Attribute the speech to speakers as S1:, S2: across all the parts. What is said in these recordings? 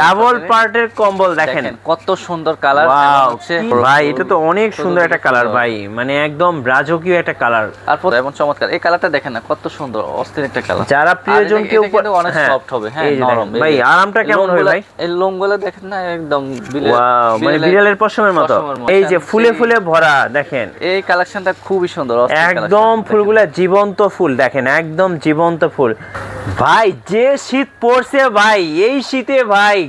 S1: Double পার্টের কম্বল দেখেন
S2: কত সুন্দর কালার।
S1: ভাই এটা তো অনেক সুন্দর একটা কালার ভাই, মানে একদম রাজকীয় একটা কালার।
S2: আর এমন চমৎকার এই কালারটা দেখেন না, কত সুন্দর অস্থির একটা কালার।
S1: যারা প্রিয়জন কেউ
S2: অনেক সফট হবে, হ্যাঁ নরম।
S1: ভাই আরামটা কেমন হবে ভাই?
S2: এই লোমগুলো দেখেন না, একদম
S1: মানে বিড়ালের পশমের মতো। এই যে ফুলে ফুলে ভরা দেখেন,
S2: এই কালেকশনটা খুবই সুন্দর,
S1: একদম ফুলগুলা জীবন্ত ফুল দেখেন, একদম জীবন্ত ফুল। ভাই যে শীত পড়ছে ভাই, এই শীতে ভাই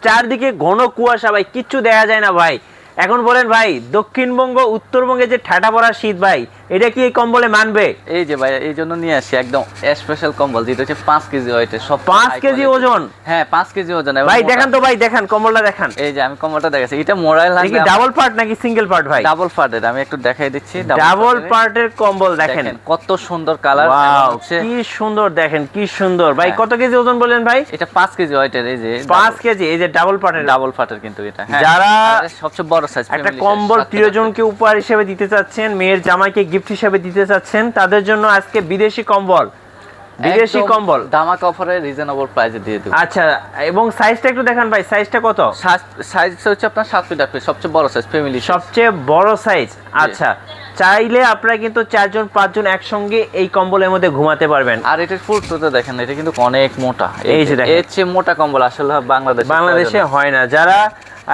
S1: চারদিকে ঘন কুয়াশা ভাই, কিচ্ছু দেখা যায় না ভাই। এখন বলেন ভাই, দক্ষিণবঙ্গ উত্তরবঙ্গে যে ঠাটা পড়া শীত ভাই, এটা কি এই কম্বলে মানবে?
S2: এই যে ভাই এই জন্য নিয়ে আসি একদম স্পেশাল কম্বল, যেটা হচ্ছে 5 কেজি ওয়েটে, সব
S1: 5 কেজি ওজন।
S2: হ্যাঁ 5 কেজি ওজন।
S1: ভাই দেখান তো ভাই, দেখান কম্বলটা দেখান।
S2: এই যে আমি কম্বলটা দেখাচ্ছি, এটা মোরাইল
S1: নাকি ডাবল পার্ট নাকি সিঙ্গেল পার্ট ভাই?
S2: ডাবল পার্টের, আমি একটু দেখাই দিচ্ছি।
S1: ডাবল পার্টের কম্বল দেখেন
S2: কত সুন্দর কালার,
S1: কি সুন্দর দেখেন, কি সুন্দর ভাই। কত কেজি ওজন বলেন ভাই?
S2: এটা 5 কেজি ওয়েটের। এই যে
S1: 5 কেজি, এই যে ডাবল পার্টের
S2: কিন্তু এটা
S1: যারা
S2: সবচেয়ে বড় সাইজ,
S1: একটা কম্বল প্রিয়জনকে উপহার হিসেবে দিতে চাচ্ছেন, মেয়ের জামাইকে গিফট হিসেবে দিতে চাচ্ছেন, তাদের জন্য আজকে বিদেশি কম্বল, বিদেশি কম্বল
S2: ধামাকা অফারে রিজনেবল প্রাইসে দিয়ে দেব।
S1: আচ্ছা, এবং সাইজটা একটু দেখান ভাই, সাইজটা কত?
S2: সাইজ হচ্ছে আপনার 7 ফিট 8 ফিট, সবচেয়ে বড় সাইজ, ফ্যামিলি
S1: সবচেয়ে বড় সাইজ। আচ্ছা, চাইলে আপনারা কিন্তু 4 জন 5 জন একসঙ্গে এই কম্বলের মধ্যে ঘুমাতে পারবেন।
S2: আর এটার ফুলটা দেখেন, এটা কিন্তু অনেক মোটা।
S1: এই যে দেখেন,
S2: এর চেয়ে মোটা কম্বল আসলে
S1: বাংলাদেশে হয় না। যারা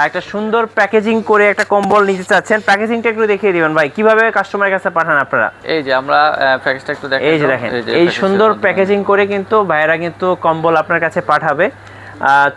S1: একটা সুন্দর প্যাকেজিং করে একটা কম্বল নিতে চাচ্ছেন, প্যাকেজিংটা একটু দেখিয়ে দিবেন ভাই, কিভাবে কাস্টমারের কাছে পাঠান আপনারা?
S2: এই যে আমরা প্যাকেজটা একটু দেখাই।
S1: এই যে দেখেন, এই সুন্দর প্যাকেজিং করে কিন্তু ভাইয়েরা কিন্তু কম্বল আপনার কাছে পাঠাবে।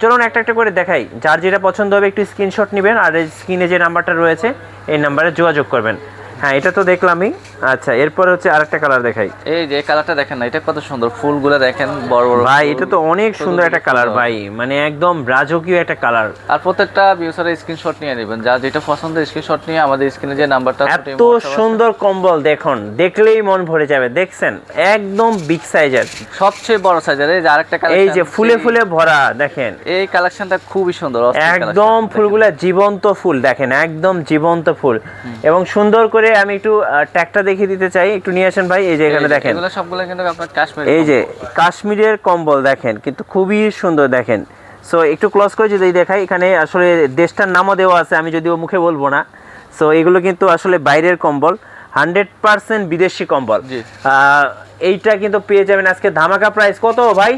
S1: চলুন একটা একটা করে দেখাই, যার যেটা পছন্দ হবে একটু স্ক্রিনশট নেবেন, আর এই স্ক্রিনে যে নাম্বারটা রয়েছে এই নাম্বারে যোগাযোগ করবেন। হ্যাঁ এটা তো দেখলামই। আচ্ছা, এরপর হচ্ছে আরেকটা কালার দেখাই।
S2: এই যে কালারটা দেখেন না, এটা কত সুন্দর, ফুলগুলো দেখেন বড় বড়
S1: ভাই, এটা তো অনেক সুন্দর একটা কালার ভাই, মানে একদম রাজকীয় একটা কালার।
S2: আর প্রত্যেকটা ভিউয়ারের স্ক্রিনশট নিয়ে নেবেন, যা যেটা পছন্দ স্ক্রিনশট নিয়ে আমাদের স্ক্রিনে যে নাম্বারটা আছে।
S1: এত সুন্দর কম্বল দেখুন, দেখলেই মন ভরে যাবে। দেখছেন একদম বিগ সাইজের,
S2: সবচেয়ে বড় সাইজের। এই যে আরেকটা কালার,
S1: এই যে ফুলে ফুলে ভরা দেখেন,
S2: এই কালেকশনটা খুবই সুন্দর,
S1: একদম ফুলগুলা জীবন্ত ফুল দেখেন, একদম জীবন্ত ফুল। এবং সুন্দর করে আমি একটু ট্যাগটা দেখিয়ে দিতে চাই, একটু নিয়ে আসেন ভাই। এই যে এখানে দেখেন,
S2: এগুলো সবগুলো কিন্তু আপনার কাশ্মীর,
S1: এই যে কাশ্মীরের কম্বল দেখেন, কিন্তু খুবই সুন্দর দেখেন। সো একটু ক্লোজ করে যদি দেখাই, এখানে আসলে দেশটার নামও দেওয়া আছে, আমি যদিও মুখে বলবো না। সো এগুলো কিন্তু আসলে বাইরের কম্বল, 100% বিদেশি কম্বল। এইটা কিন্তু পেয়ে যাবেন আজকে ধামাকা প্রাইস। কত ভাই?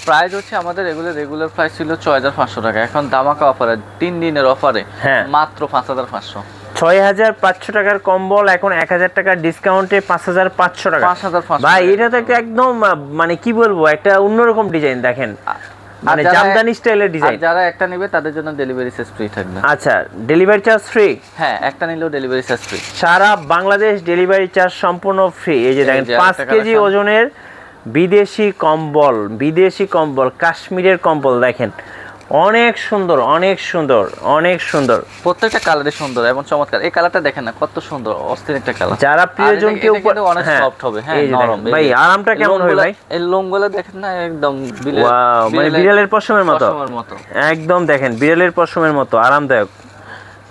S2: প্রাইস হচ্ছে আমাদের রেগুলার প্রাইস ছিল 6500 টাকা, এখন ধামাকা অফারে 3 দিনের অফারে মাত্র 5500।
S1: 6500 টাকার কম্বল এখন 1000 টাকার ডিসকাউন্টে 5500 টাকা। ভাই এটা তো একটা একদম মানে কি বলবো, একটা অন্যরকম ডিজাইন দেখেন, মানে জামদানি স্টাইলের ডিজাইন।
S2: যারা একটা নেবে তাদের জন্য ডেলিভারি চার্জ ফ্রি থাকবে।
S1: আচ্ছা, ডেলিভারি চার্জ ফ্রি?
S2: হ্যাঁ, একটা নিলেও ডেলিভারি চার্জ ফ্রি,
S1: সারা বাংলাদেশ ডেলিভারি চার্জ সম্পূর্ণ ফ্রি। এই যে দেখেন 5 কেজি ওজনের বিদেশি কম্বল, বিদেশি কম্বল, কাশ্মীরের কম্বল দেখেন, অনেক সুন্দর, অনেক সুন্দর, অনেক সুন্দর।
S2: প্রত্যেকটা কালারে সুন্দর এবং চমৎকার। এই কালারটা দেখেন না, কত সুন্দর অস্থির একটা কালার।
S1: যারা প্রিয়জনকে
S2: উপহার, অনেক সফট হবে, হ্যাঁ নরম।
S1: ভাই আরামটা কেমন হবে ভাই?
S2: এই লোমগুলো দেখেন না, একদম
S1: মানে বিড়ালের পশমের মতো, একদম দেখেন বিড়ালের পশমের মতো আরামদায়ক,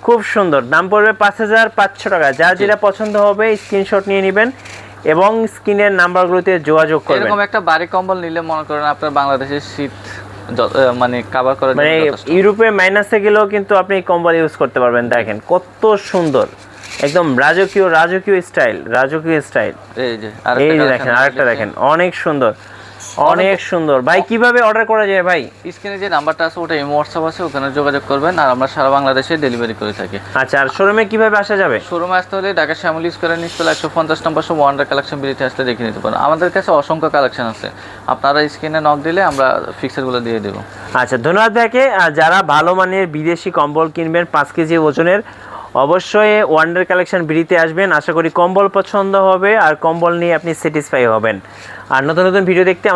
S1: খুব সুন্দর। দাম পড়বে 5500 টাকা। যার যেটা পছন্দ হবে স্ক্রিনশট নিয়ে নেবেন এবং স্ক্রিনের নাম্বারগুলোতে যোগাযোগ করবেন।
S2: এরকম একটা বাড়ি কম্বল নিলে মনে করেন আপনার বাংলাদেশের শীত মানে কভার করার
S1: মানে ইউরোপে মাইনাসে গেলেও কিন্তু আপনি কম্বল ইউজ করতে পারবেন। দেখেন কত সুন্দর, একদম রাজকীয়, রাজকীয় স্টাইল, রাজকীয় স্টাইল।
S2: এই যে
S1: দেখেন আরেকটা দেখেন, অনেক সুন্দর, অনেক সুন্দর। ভাই কিভাবে অর্ডার করা যায় ভাই?
S2: স্ক্রিনে যে নাম্বারটা আছে ওটা ইমো হোয়াটসঅ্যাপ আছে, ওখানে যোগাযোগ করবেন, আর আমরা সারা বাংলাদেশে ডেলিভারি করে থাকি।
S1: আচ্ছা, আর শোরুমে কিভাবে আসা যাবে?
S2: শোরুমে আসতে হলে ঢাকা শ্যামলী স্কয়ার নিচতলা 150 নম্বর সব ওয়ান্ডার কালেকশন বিলিতে আসতে দেখে নিতে পারেন। আমাদের কাছে অসংখ্য কালেকশন আছে, আপনারা স্ক্রিনে নক দিলে আমরা ফিক্সারগুলো দিয়ে দেবো।
S1: আচ্ছা, ধন্যবাদ ভাইকে। যারা ভালো মানের বিদেশি কম্বল কিনবেন 5 কেজি ওজনের, অবশ্যই ওয়ান্ডার কালেকশন বিডিতে আসবেন। আশা করি কম্বল পছন্দ হবে আর কম্বল নিয়ে আপনি স্যাটিসফাই হবেন। আর নতুন নতুন ভিডিও দেখতে